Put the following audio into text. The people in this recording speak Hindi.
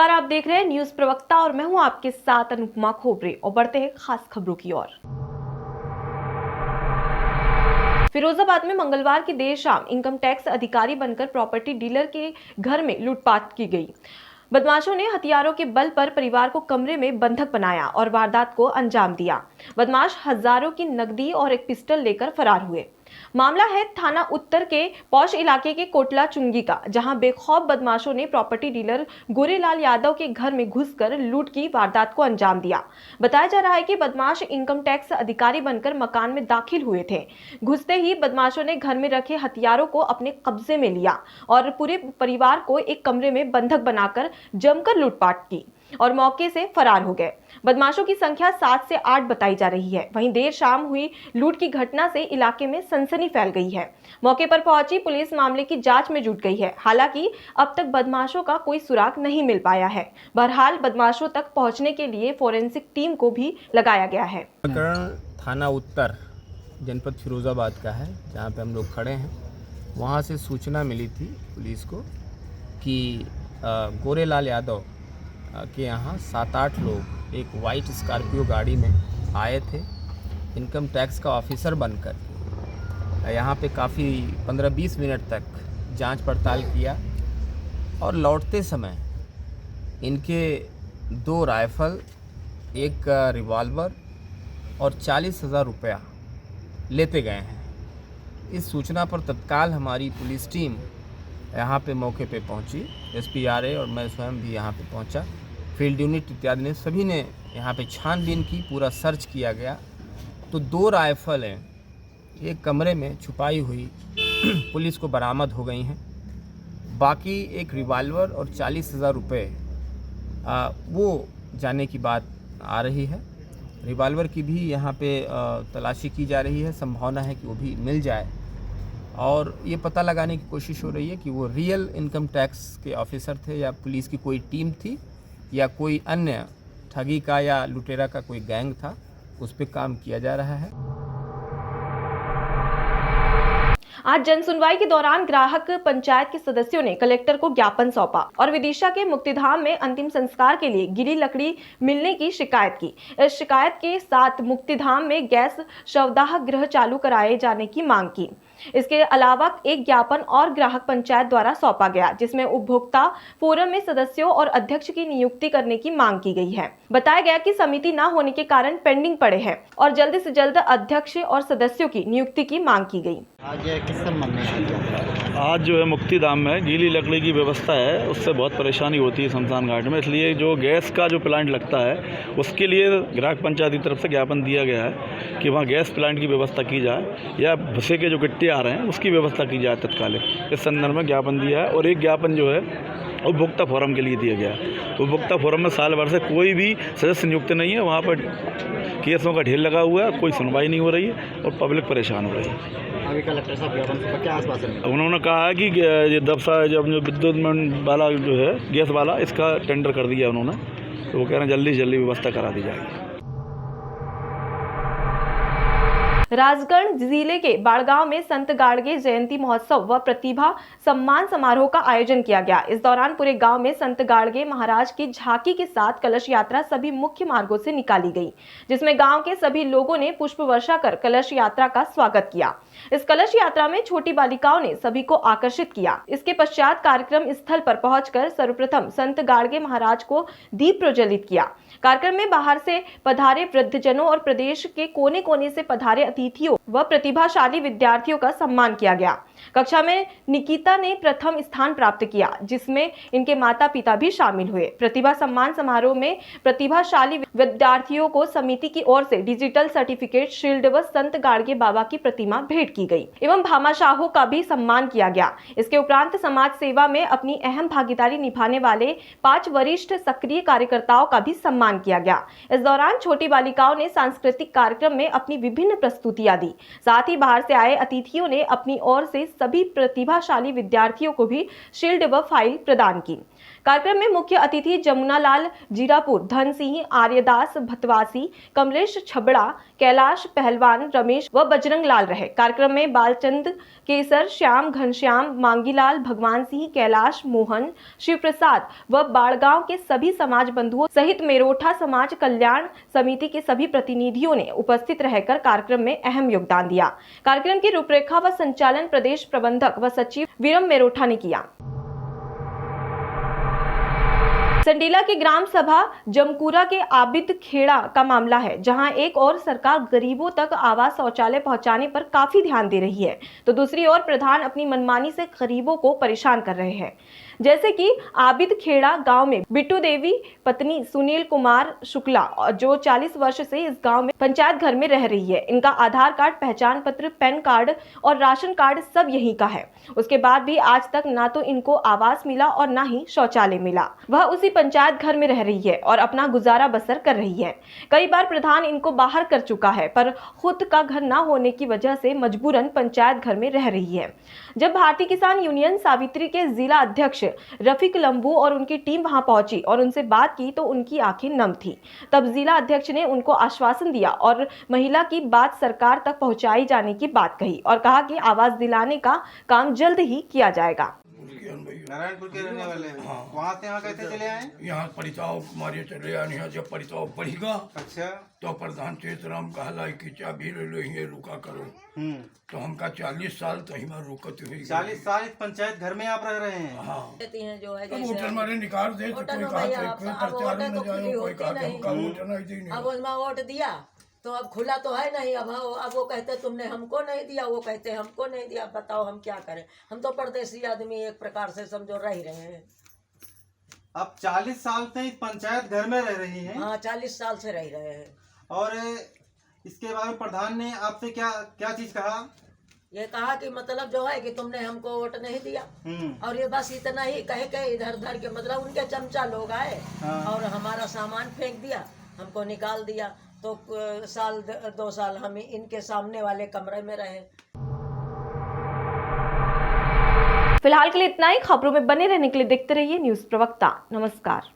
नमस्कार, आप देख रहे हैं न्यूज प्रवक्ता और मैं हूं आपके साथ अनुपमा खोबरे और बढ़ते हैं खास खबरों की ओर। फिरोजाबाद में मंगलवार की देर शाम इनकम टैक्स अधिकारी बनकर प्रॉपर्टी डीलर के घर में लूटपाट की गई। बदमाशों ने हथियारों के बल पर परिवार को कमरे में बंधक बनाया और वारदात को अंजाम दिया। बदमाश हजारों की नकदी और एक पिस्टल लेकर फरार हुए। मामला है थाना उत्तर के पौष इलाके के कोटला चुंगी का, जहां बेखौफ बदमाशों ने प्रॉपर्टी डीलर गोरेलाल यादव के घर में घुसकर लूट की वारदात को अंजाम दिया। बताया जा रहा है कि बदमाश इनकम टैक्स अधिकारी बनकर मकान में दाखिल हुए थे। घुसते ही बदमाशों ने घर में रखे हथियारों को अपने कब्जे में लिया और पूरे परिवार को एक कमरे में बंधक बनाकर जमकर लूटपाट की और मौके से फरार हो गए। बदमाशों की संख्या 7 से 8 बताई जा रही है। वहीं देर शाम हुई लूट की घटना से इलाके में सनसनी फैल गई है। मौके पर पहुंची पुलिस मामले की जांच में जुट गई है। हालांकि अब तक बदमाशों का कोई सुराग नहीं मिल पाया है। बहरहाल बदमाशों तक पहुंचने के लिए फोरेंसिक टीम को भी लगाया गया है। प्रकरण थाना उत्तर जनपद फिरोजाबाद का है, जहाँ पे हम लोग खड़े हैं। वहाँ से सूचना मिली थी पुलिस को कि गोरेलाल यादव के यहाँ 7-8 लोग एक वाइट स्कॉर्पियो गाड़ी में आए थे इनकम टैक्स का ऑफिसर बनकर। यहाँ पे काफ़ी 15-20 मिनट तक जांच पड़ताल किया और लौटते समय इनके 2 राइफल, एक रिवॉल्वर और 40,000 रुपया लेते गए हैं। इस सूचना पर तत्काल हमारी पुलिस टीम यहाँ पे मौके पे पहुँची। एसपी आरए और मैं स्वयं भी यहाँ पे पहुँचा। फील्ड यूनिट इत्यादि ने सभी ने यहाँ पे छानबीन की, पूरा सर्च किया गया। तो 2 राइफलें एक कमरे में छुपाई हुई पुलिस को बरामद हो गई हैं। बाकी एक रिवॉल्वर और 40,000 रुपये वो जाने की बात आ रही है। रिवॉल्वर की भी यहाँ पे तलाशी की जा रही है, संभावना है कि वो भी मिल जाए और ये पता लगाने की कोशिश हो रही है कि वो रियल इनकम टैक्स के ऑफिसर थे या पुलिस की कोई टीम थी या कोई अन्य ठगी का या लुटेरा का कोई गैंग था। उस पर काम किया जा रहा है। आज जनसुनवाई के दौरान ग्राहक पंचायत के सदस्यों ने कलेक्टर को ज्ञापन सौंपा और विदिशा के मुक्तिधाम में अंतिम संस्कार के लिए गिरी लकड़ी मिलने की शिकायत की। इस शिकायत के साथ मुक्तिधाम में गैस शवदाह गृह चालू कराए जाने की मांग की। इसके अलावा एक ज्ञापन और ग्राहक पंचायत द्वारा सौंपा गया, जिसमें उपभोक्ता फोरम में सदस्यों और अध्यक्ष की नियुक्ति करने की मांग की गई है। बताया गया कि समिति न होने के कारण पेंडिंग पड़े हैं और जल्द से जल्द अध्यक्ष और सदस्यों की नियुक्ति की मांग की गई। आज जो है मुक्तिधाम में गीली लकड़ी की व्यवस्था है, उससे बहुत परेशानी होती है शमशान घाट में। इसलिए जो गैस का जो प्लांट लगता है उसके लिए ग्राहक पंचायत की तरफ से ज्ञापन दिया गया है कि वहाँ गैस प्लांट की व्यवस्था की जाए या भूसे के जो गिट्टे आ रहे हैं उसकी व्यवस्था की जाए तत्कालिक। इस संदर्भ में ज्ञापन दिया है और एक ज्ञापन जो है उपभोक्ता फोरम के लिए दिया गया है। उपभोक्ता फोरम में साल भर से कोई भी सदस्य नियुक्त नहीं है। वहाँ पर केसों का ढेर लगा हुआ है, कोई सुनवाई नहीं हो रही है और पब्लिक परेशान हो रही है। आगे कलेक्टर साहब ज्ञापन पर क्या आश्वासन है? उन्होंने कहा है कि ये दफसा जब जो विद्युत वाला जो है गैस वाला, इसका टेंडर कर दिया उन्होंने, तो वो कह रहे हैं जल्दी से जल्दी व्यवस्था करा दी जाएगी। राजगढ़ जिले के बाड़गांव में संत गाड़गे जयंती महोत्सव व प्रतिभा सम्मान समारोह का आयोजन किया गया। इस दौरान पूरे गांव में संत गाड़गे महाराज की झांकी के साथ कलश यात्रा सभी मुख्य मार्गों से निकाली गई, जिसमें गांव के सभी लोगों ने पुष्प वर्षा कर कलश यात्रा का स्वागत किया। इस कलश यात्रा में छोटी बालिकाओं ने सभी को आकर्षित किया। इसके पश्चात कार्यक्रम स्थल पर पहुंचकर सर्वप्रथम संत गाड़गे महाराज को दीप प्रज्वलित किया। कार्यक्रम में बाहर से पधारे वृद्धजनों और प्रदेश के कोने कोने से पधारे अतिथियों व प्रतिभाशाली विद्यार्थियों का सम्मान किया गया। कक्षा में निकिता ने प्रथम स्थान प्राप्त किया, जिसमें इनके माता पिता भी शामिल हुए। प्रतिभा सम्मान समारोह में प्रतिभाशाली विद्यार्थियों को समिति की ओर से डिजिटल सर्टिफिकेट, शील्ड व संत गाड़गे बाबा की प्रतिमा भेंट की गई एवं भामाशाहों का भी सम्मान किया गया। इसके उपरांत समाज सेवा में अपनी अहम भागीदारी निभाने वाले 5 वरिष्ठ सक्रिय कार्यकर्ताओं का भी सम्मान किया गया। इस दौरान छोटी बालिकाओं ने सांस्कृतिक कार्यक्रम में अपनी विभिन्न प्रस्तुतियां दी। साथ ही बाहर से आए अतिथियों ने अपनी ओर से सभी प्रतिभाशाली विद्यार्थियों को भी शील्ड व फाइल प्रदान की। कार्यक्रम में मुख्य अतिथि जमुनालाल जीरापुर, धन सिंह, आर्यदास भतवासी, कमलेश छबड़ा, कैलाश पहलवान, रमेश व बजरंग लाल रहे। कार्यक्रम में बालचंद केसर, श्याम घनश्याम, मांगीलाल, भगवान सिंह, कैलाश, मोहन, शिव प्रसाद व बाड़गांव के सभी समाज बंधुओं सहित मेरोठा समाज कल्याण समिति के सभी प्रतिनिधियों ने उपस्थित रहकर कार्यक्रम में अहम योगदान दिया। कार्यक्रम की रूपरेखा व संचालन प्रदेश प्रबंधक व सचिव वीरम मेरोठा ने किया। संडीला के ग्राम सभा जमकुरा के आबिद खेड़ा का मामला है, जहां एक और सरकार गरीबों तक आवास शौचालय पहुंचाने पर काफी ध्यान दे रही है, तो दूसरी ओर प्रधान अपनी मनमानी से गरीबों को परेशान कर रहे हैं। जैसे कि आबिद खेड़ा गांव में बिट्टू देवी पत्नी सुनील कुमार शुक्ला, जो 40 वर्ष से इस गांव में पंचायत घर में रह रही है। इनका आधार कार्ड, पहचान पत्र, पैन कार्ड और राशन कार्ड सब यहीं का है। उसके बाद भी आज तक ना तो इनको आवास मिला और ना ही शौचालय मिला। वह उसी पंचायत घर में रह रही है और अपना गुजारा बसर कर रही है। कई बार प्रधान इनको बाहर कर चुका है, पर खुद का घर ना होने की वजह से मजबूरन पंचायत घर में रह रही है। जब भारतीय किसान यूनियन सावित्री के जिला अध्यक्ष रफीक लंबू और उनकी टीम वहां पहुंची और उनसे बात की तो उनकी आंखें नम थी। तब जिला अध्यक्ष ने उनको आश्वासन दिया और महिला की बात सरकार तक पहुंचाई जाने की बात कही और कहा कि आवास दिलाने का काम जल्द ही किया जाएगा। नारायणपुर के रहने वाले हैं। वहाँ से यहाँ कैसे चले आए? यहाँ परिताव मारे चले आए। यहाँ जब परिताव बढ़ेगा अच्छा, तो प्रधान चेतराम कहला कि चाबी ले लो, ये रुका करो। तो हमका 40 साल तो हिमा रुकत हुई। 40 साल इस पंचायत घर में आप रह रहे हैं? हाँ, हैं जो है तो वोटर मारे निकाल दे तो कोई कहा कोई प्रचार में जाओ, कोई कहा हमका वोटर नहीं दी। अब उसमें वोट दिया तो अब खुला तो है नहीं। अब वो कहते तुमने हमको नहीं दिया, वो कहते हमको नहीं दिया। बताओ हम क्या करें? हम तो परदेसी आदमी एक प्रकार से समझो रह रहे हैं। आप 40 साल से इस पंचायत घर में रह रही हैं? हाँ, 40 साल से रह रहे हैं। और इसके बारे में प्रधान ने आपसे क्या क्या चीज कहा? ये कहा कि मतलब जो है कि तुमने हमको वोट नहीं दिया, और ये बस इतना ही कहे के इधर उधर के मतलब उनके चमचा लोग आए और हमारा सामान फेंक दिया, हमको निकाल दिया। तो 2 साल हम इनके सामने वाले कमरे में रहे। फिलहाल के लिए इतना ही। खबरों में बने रहने के लिए देखते रहिए न्यूज़ प्रवक्ता। नमस्कार।